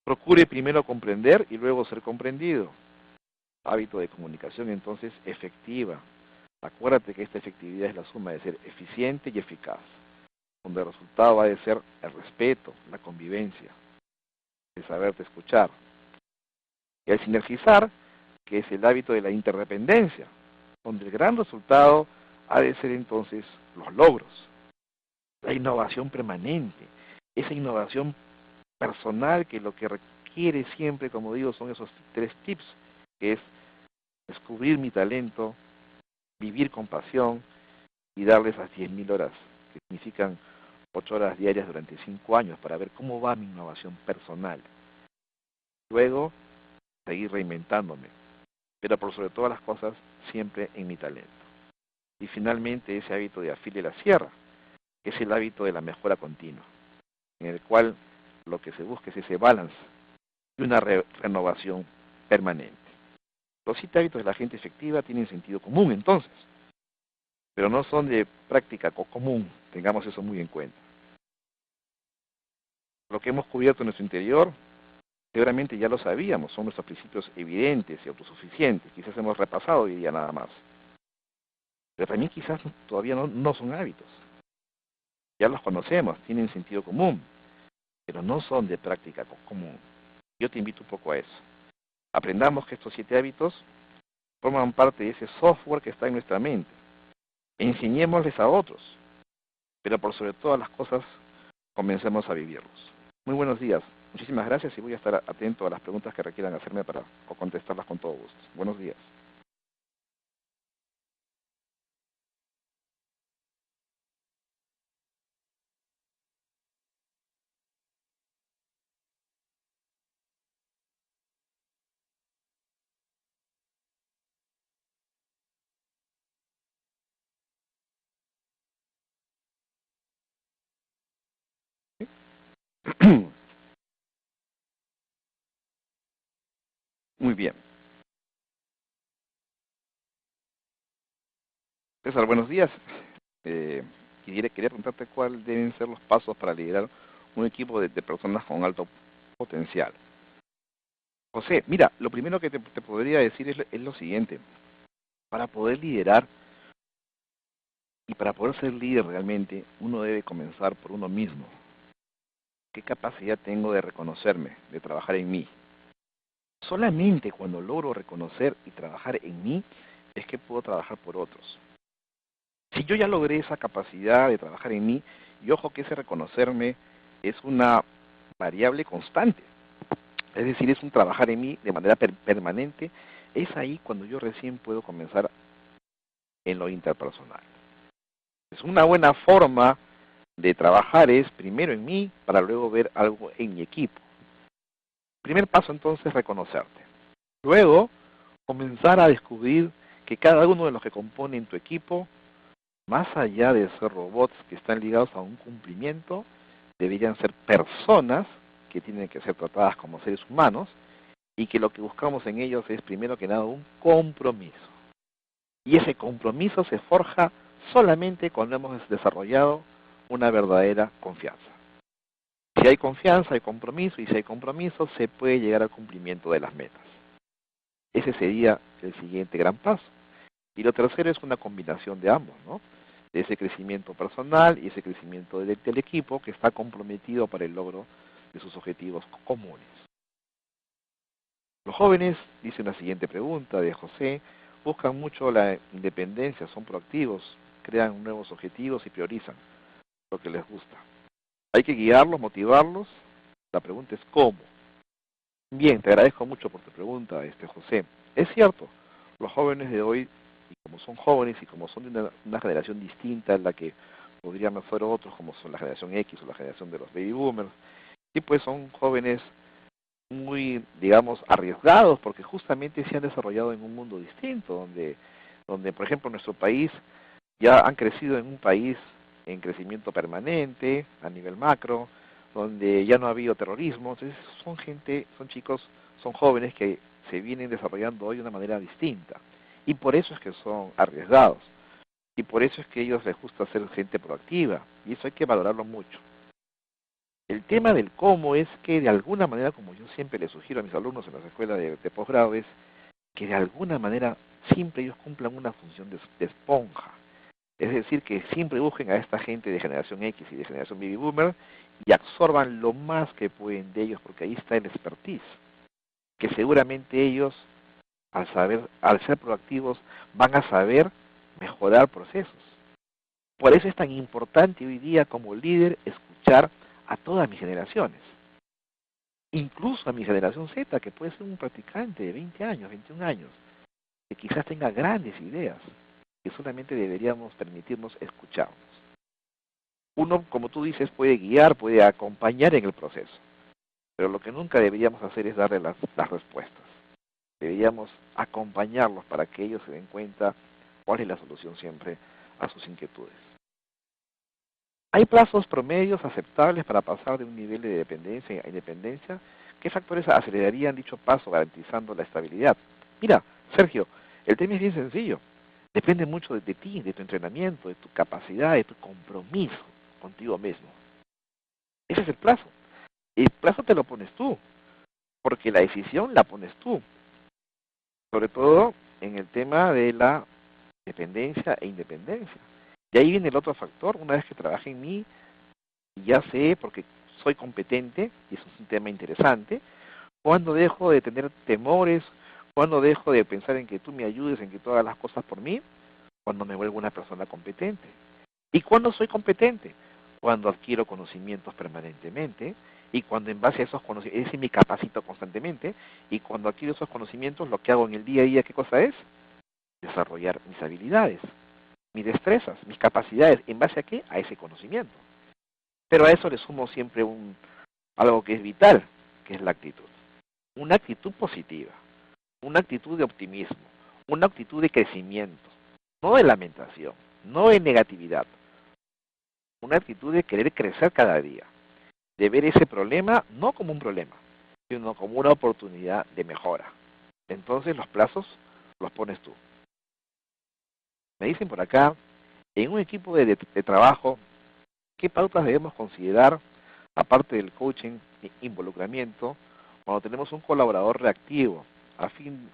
Procure primero comprender y luego ser comprendido. Hábito de comunicación entonces efectiva. Acuérdate que esta efectividad es la suma de ser eficiente y eficaz, donde el resultado va a ser el respeto, la convivencia, el saberte escuchar. Y el sinergizar, que es el hábito de la interdependencia, donde el gran resultado ha de ser entonces los logros, la innovación permanente, esa innovación personal que lo que requiere siempre, como digo, son esos 3 tips, que es descubrir mi talento, vivir con pasión y darle esas 10.000 horas, que significan 8 horas diarias durante 5 años, para ver cómo va mi innovación personal. Luego, seguir reinventándome, pero por sobre todas las cosas, siempre en mi talento. Y finalmente, ese hábito de afile la sierra, que es el hábito de la mejora continua, en el cual lo que se busca es ese balance y una renovación permanente. Los 7 hábitos de la gente efectiva tienen sentido común, entonces, pero no son de práctica común, tengamos eso muy en cuenta. Lo que hemos cubierto en nuestro interior, seguramente ya lo sabíamos, son nuestros principios evidentes y autosuficientes, quizás hemos repasado hoy día nada más. Pero también quizás todavía no son hábitos. Ya los conocemos, tienen sentido común, pero no son de práctica común. Yo te invito un poco a eso. Aprendamos que estos 7 hábitos forman parte de ese software que está en nuestra mente. Enseñémosles a otros, pero por sobre todas las cosas, comencemos a vivirlos. Muy buenos días. Muchísimas gracias y voy a estar atento a las preguntas que requieran hacerme para contestarlas con todo gusto. Buenos días. Muy bien. César, buenos días. Quería preguntarte cuáles deben ser los pasos para liderar un equipo de personas con alto potencial. José, mira, lo primero que te podría decir es lo siguiente. Para poder liderar y para poder ser líder realmente, uno debe comenzar por uno mismo. ¿Qué capacidad tengo de reconocerme, de trabajar en mí? Solamente cuando logro reconocer y trabajar en mí, es que puedo trabajar por otros. Si yo ya logré esa capacidad de trabajar en mí, y ojo que ese reconocerme es una variable constante. Es decir, es un trabajar en mí de manera permanente. Es ahí cuando yo recién puedo comenzar en lo interpersonal. Es una buena forma de trabajar es primero en mí para luego ver algo en mi equipo. Primer paso entonces, reconocerte. Luego, comenzar a descubrir que cada uno de los que componen tu equipo, más allá de ser robots que están ligados a un cumplimiento, deberían ser personas que tienen que ser tratadas como seres humanos y que lo que buscamos en ellos es primero que nada un compromiso. Y ese compromiso se forja solamente cuando hemos desarrollado una verdadera confianza. Si hay confianza, hay compromiso, y si hay compromiso, se puede llegar al cumplimiento de las metas. Ese sería el siguiente gran paso. Y lo tercero es una combinación de ambos, ¿no? De ese crecimiento personal y ese crecimiento del equipo que está comprometido para el logro de sus objetivos comunes. Los jóvenes, dice la siguiente pregunta de José, buscan mucho la independencia, son proactivos, crean nuevos objetivos y priorizan lo que les gusta. Hay que guiarlos, motivarlos. La pregunta es ¿cómo? Bien, te agradezco mucho por tu pregunta, José. Es cierto, los jóvenes de hoy, y como son jóvenes y como son de una generación distinta en la que podríamos ser otros, como son la generación X o la generación de los baby boomers, y pues son jóvenes muy, digamos, arriesgados porque justamente se han desarrollado en un mundo distinto, donde por ejemplo, nuestro país ya han crecido en un país en crecimiento permanente a nivel macro, donde ya no ha habido terrorismo. Entonces son chicos, son jóvenes que se vienen desarrollando hoy de una manera distinta. Y por eso es que son arriesgados. Y por eso es que a ellos les gusta ser gente proactiva. Y eso hay que valorarlo mucho. El tema del cómo es que de alguna manera, como yo siempre les sugiero a mis alumnos en las escuelas de posgrado, es que de alguna manera siempre ellos cumplan una función de esponja. Es decir, que siempre busquen a esta gente de generación X y de generación baby boomer y absorban lo más que pueden de ellos, porque ahí está el expertise, que seguramente ellos, al ser proactivos, van a saber mejorar procesos. Por eso es tan importante hoy día como líder escuchar a todas mis generaciones, incluso a mi generación Z, que puede ser un practicante de 20 años, 21 años, que quizás tenga grandes ideas, que solamente deberíamos permitirnos escucharnos. Uno, como tú dices, puede guiar, puede acompañar en el proceso, pero lo que nunca deberíamos hacer es darle las respuestas. Deberíamos acompañarlos para que ellos se den cuenta cuál es la solución siempre a sus inquietudes. ¿Hay plazos promedios aceptables para pasar de un nivel de dependencia a independencia? ¿Qué factores acelerarían dicho paso garantizando la estabilidad? Mira, Sergio, el tema es bien sencillo. Depende mucho de ti, de tu entrenamiento, de tu capacidad, de tu compromiso contigo mismo. Ese es el plazo. El plazo te lo pones tú, porque la decisión la pones tú. Sobre todo en el tema de la dependencia e independencia. Y ahí viene el otro factor, una vez que trabajé en mí, ya sé, porque soy competente, y eso es un tema interesante, cuando dejo de tener temores, cuando dejo de pensar en que tú me ayudes, en que tú hagas las cosas por mí, cuando me vuelvo una persona competente. ¿Y cuándo soy competente? Cuando adquiero conocimientos permanentemente y cuando en base a esos conocimientos, es decir, me capacito constantemente y cuando adquiero esos conocimientos, lo que hago en el día a día, ¿qué cosa es? Desarrollar mis habilidades, mis destrezas, mis capacidades. ¿En base a qué? A ese conocimiento. Pero a eso le sumo siempre algo que es vital, que es la actitud. Una actitud positiva, una actitud de optimismo, una actitud de crecimiento, no de lamentación, no de negatividad, una actitud de querer crecer cada día, de ver ese problema no como un problema, sino como una oportunidad de mejora. Entonces los plazos los pones tú. Me dicen por acá, en un equipo de trabajo, ¿qué pautas debemos considerar, aparte del coaching e involucramiento, cuando tenemos un colaborador reactivo, a fin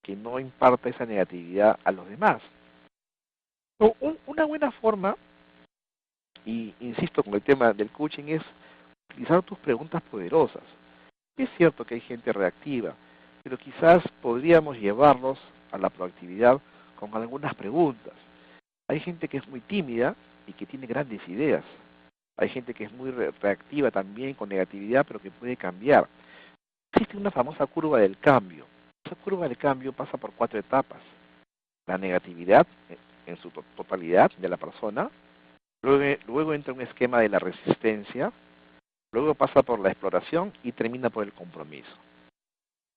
que no imparta esa negatividad a los demás? Una buena forma, y insisto con el tema del coaching, es utilizar tus preguntas poderosas. Es cierto que hay gente reactiva, pero quizás podríamos llevarlos a la proactividad con algunas preguntas. Hay gente que es muy tímida y que tiene grandes ideas. Hay gente que es muy reactiva también, con negatividad, pero que puede cambiar. Existe una famosa curva del cambio. Esa curva del cambio pasa por 4 etapas. La negatividad en su totalidad de la persona, luego entra un esquema de la resistencia, luego pasa por la exploración y termina por el compromiso.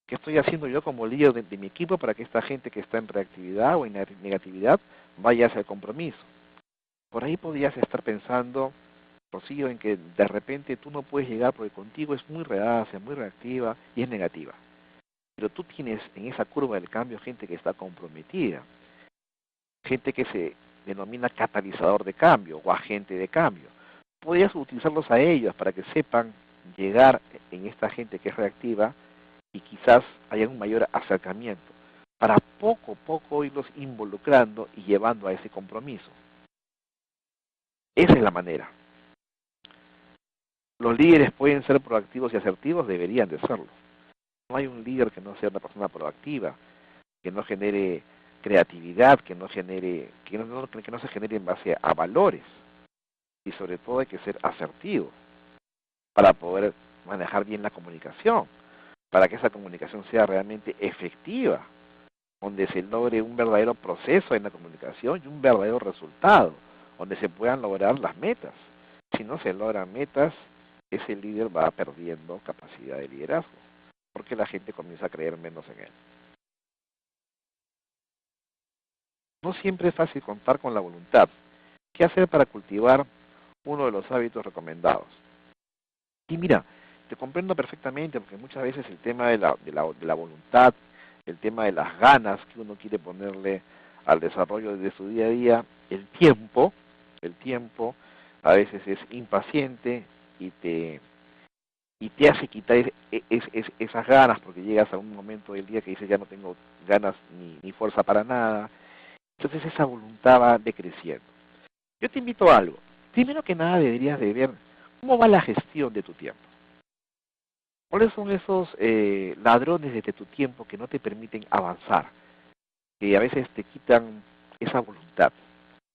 ¿Qué estoy haciendo yo como líder de mi equipo para que esta gente que está en reactividad o en negatividad vaya hacia el compromiso? Por ahí podrías estar pensando, Rocío, en que de repente tú no puedes llegar porque contigo es muy reacia, muy reactiva y es negativa. Pero tú tienes en esa curva del cambio gente que está comprometida, gente que se denomina catalizador de cambio o agente de cambio. Podrías utilizarlos a ellos para que sepan llegar en esta gente que es reactiva y quizás haya un mayor acercamiento, para poco a poco irlos involucrando y llevando a ese compromiso. Esa es la manera. Los líderes pueden ser proactivos y asertivos, deberían de serlo. No hay un líder que no sea una persona proactiva, que no genere creatividad, que no se genere en base a valores. Y sobre todo hay que ser asertivo para poder manejar bien la comunicación, para que esa comunicación sea realmente efectiva, donde se logre un verdadero proceso en la comunicación y un verdadero resultado, donde se puedan lograr las metas. Si no se logran metas, ese líder va perdiendo capacidad de liderazgo, porque la gente comienza a creer menos en él. No siempre es fácil contar con la voluntad. ¿Qué hacer para cultivar uno de los hábitos recomendados? Y mira, te comprendo perfectamente, porque muchas veces el tema de la voluntad, el tema de las ganas que uno quiere ponerle al desarrollo de su día a día, el tiempo a veces es impaciente y te hace quitar esas ganas, porque llegas a un momento del día que dices ya no tengo ganas ni fuerza para nada. Entonces esa voluntad va decreciendo. Yo te invito a algo. Primero que nada deberías de ver cómo va la gestión de tu tiempo. ¿Cuáles son esos ladrones de tu tiempo que no te permiten avanzar? Que a veces te quitan esa voluntad.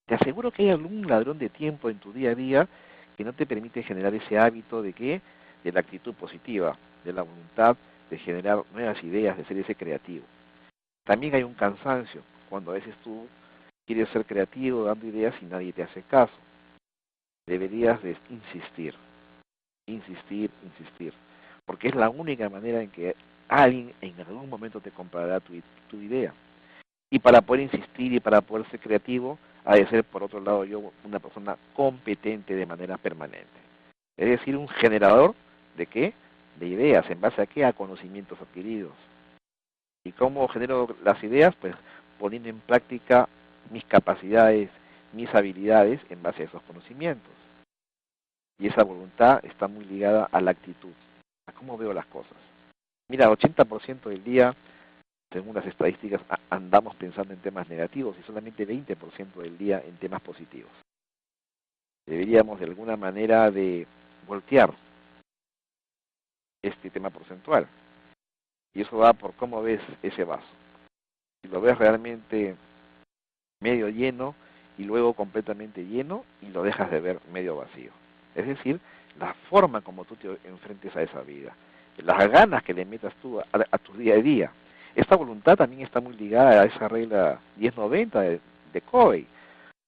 Te aseguro que hay algún ladrón de tiempo en tu día a día que no te permite generar ese hábito de qué, de la actitud positiva, de la voluntad de generar nuevas ideas, de ser ese creativo. También hay un cansancio, cuando a veces tú quieres ser creativo dando ideas y nadie te hace caso. Deberías de insistir, insistir, insistir, porque es la única manera en que alguien en algún momento te comprará tu idea. Y para poder insistir y para poder ser creativo, ha de ser, por otro lado, yo una persona competente de manera permanente. Es decir, un generador de qué? De ideas. ¿En base a qué? A conocimientos adquiridos. ¿Y cómo genero las ideas? Pues poniendo en práctica mis capacidades, mis habilidades en base a esos conocimientos. Y esa voluntad está muy ligada a la actitud, a cómo veo las cosas. Mira, 80% del día, según las estadísticas, andamos pensando en temas negativos y solamente 20% del día en temas positivos. Deberíamos de alguna manera de voltear este tema porcentual. Y eso va por cómo ves ese vaso. Si lo ves realmente medio lleno y luego completamente lleno y lo dejas de ver medio vacío. Es decir, la forma como tú te enfrentes a esa vida, las ganas que le metas tú a tu día a día. Esta voluntad también está muy ligada a esa regla 10-90 de Covey,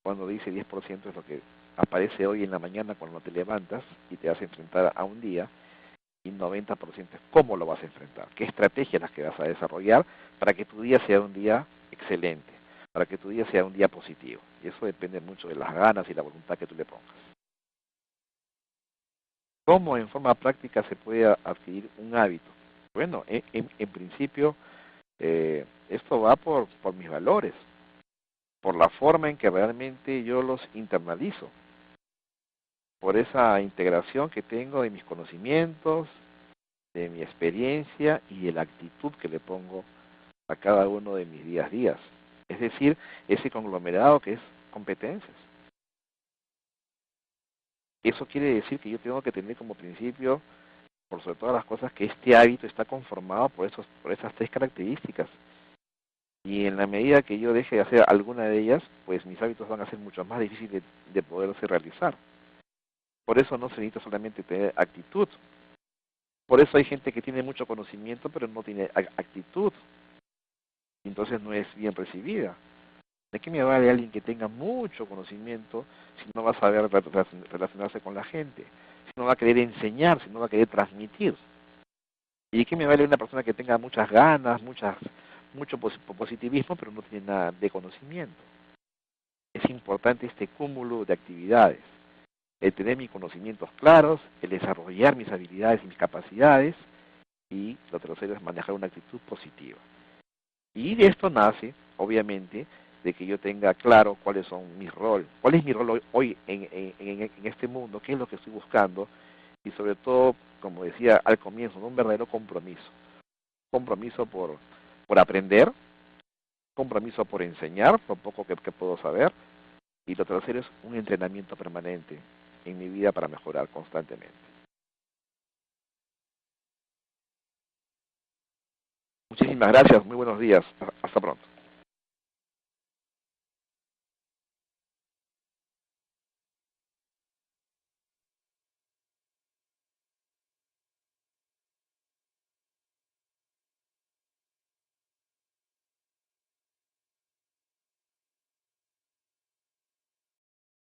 cuando dice 10% es lo que aparece hoy en la mañana cuando te levantas y te vas a enfrentar a un día, y 90% es cómo lo vas a enfrentar, qué estrategias las que vas a desarrollar para que tu día sea un día excelente, para que tu día sea un día positivo. Y eso depende mucho de las ganas y la voluntad que tú le pongas. ¿Cómo en forma práctica se puede adquirir un hábito? Bueno, en principio, esto va por mis valores, por la forma en que realmente yo los internalizo, por esa integración que tengo de mis conocimientos, de mi experiencia y de la actitud que le pongo a cada uno de mis días a días. Es decir, ese conglomerado que es competencias. Eso quiere decir que yo tengo que tener como principio, por sobre todas las cosas, que este hábito está conformado por esas 3 características. Y en la medida que yo deje de hacer alguna de ellas, pues mis hábitos van a ser mucho más difíciles de poderse realizar. Por eso no se necesita solamente tener actitud. Por eso hay gente que tiene mucho conocimiento pero no tiene actitud. Entonces no es bien recibida. ¿De qué me vale alguien que tenga mucho conocimiento si no va a saber relacionarse con la gente? Si no va a querer enseñar, si no va a querer transmitir. ¿Y de qué me vale una persona que tenga muchas ganas, mucho positivismo, pero no tiene nada de conocimiento? Es importante este cúmulo de actividades. El tener mis conocimientos claros, el desarrollar mis habilidades y mis capacidades, y lo tercero es manejar una actitud positiva. Y de esto nace, obviamente, de que yo tenga claro cuáles son mis roles, cuál es mi rol hoy en este mundo, qué es lo que estoy buscando, y sobre todo, como decía al comienzo, ¿no? Un verdadero compromiso. Compromiso por aprender, compromiso por enseñar, lo poco que puedo saber, y lo tercero es un entrenamiento permanente en mi vida para mejorar constantemente. Muchísimas gracias, muy buenos días, hasta pronto.